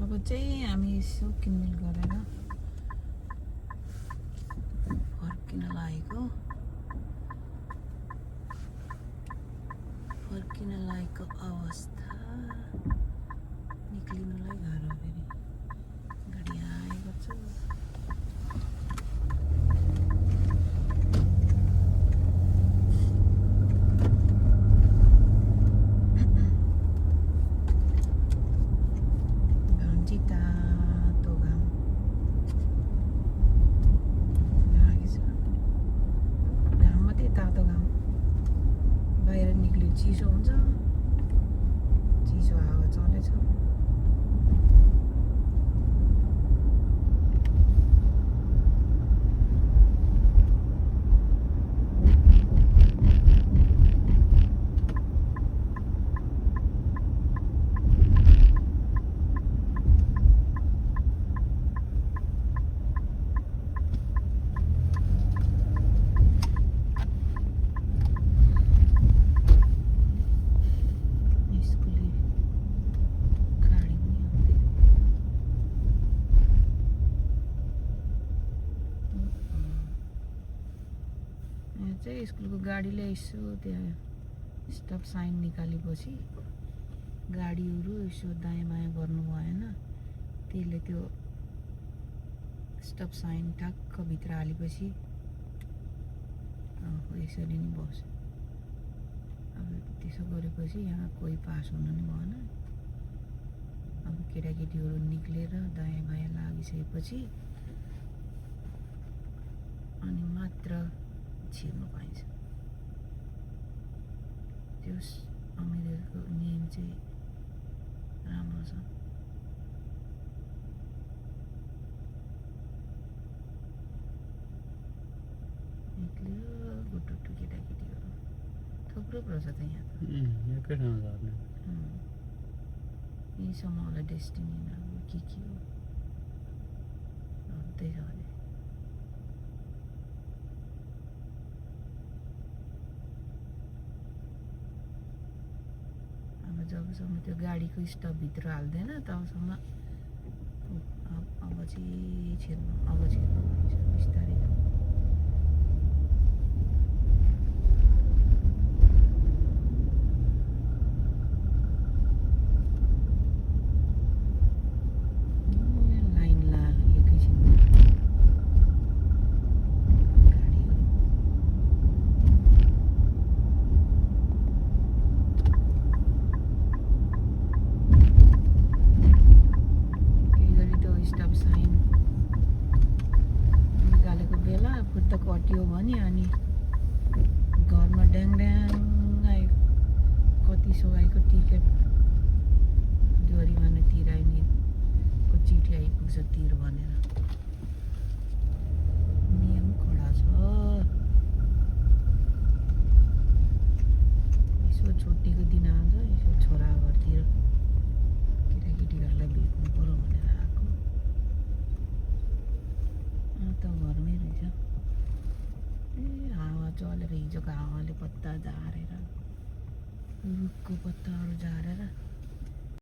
अब चाहिँ हामी यसो किनमेल गरेर फर्किन लागेको अवस्था निक्लिनुलाई गाह्रो फेरि गाडी आएको छ चिसो हुन्छ चिसो हावा चलेछ चाहिँ स्कुलको गाडीले यसो त्यहाँ स्टप साइन निकालेपछि गाडीहरू यसो दायाँ बायाँ गर्नु भएन त्यसले त्यो स्टप साइन ठ्याक्क भित्र हालेपछि यसरी नै बस्यो अब त्यसो गरेपछि यहाँ कोही पास हुनु नि भएन अब केटाकेटीहरू निक्लेर दायाँ बायाँ लागिसकेपछि अनि मात्र छिर्नु पाइन्छ त्यो अमेरिकाको नियम चाहिँ राम्रो छ निक्ल्यो गुटुटु केटाकेटीहरू थुप्रो कुरो छ त यहाँ एकै ठाउँमा झर्ने यहीँसम्म होला डेस्टिनी अब के हो झर्दै झरे जबसम्म त्यो गाडीको स्टपभित्र हाल्दैन तबसम्म अब चाहिँ छिर्नु भइन्छ बिस्तारै लाइन लाग्यो एकैछिन त कटियो भने अनि घरमा ड्याङ आयो कति सौ आएको टिकट जरिमाना तिराइनेको चिठी आइपुग्छ तिर भनेर नियम कडा छ यसो छुट्टीको दिन आउँछ यसो छोरा घरतिर केटाकेटीहरूलाई भेट्नु पर्यो भनेर आएको त घरमै रहेछ हावा चलेर हिजोको हावाले पत्ता झारेर रुखको पत्ताहरू झारेर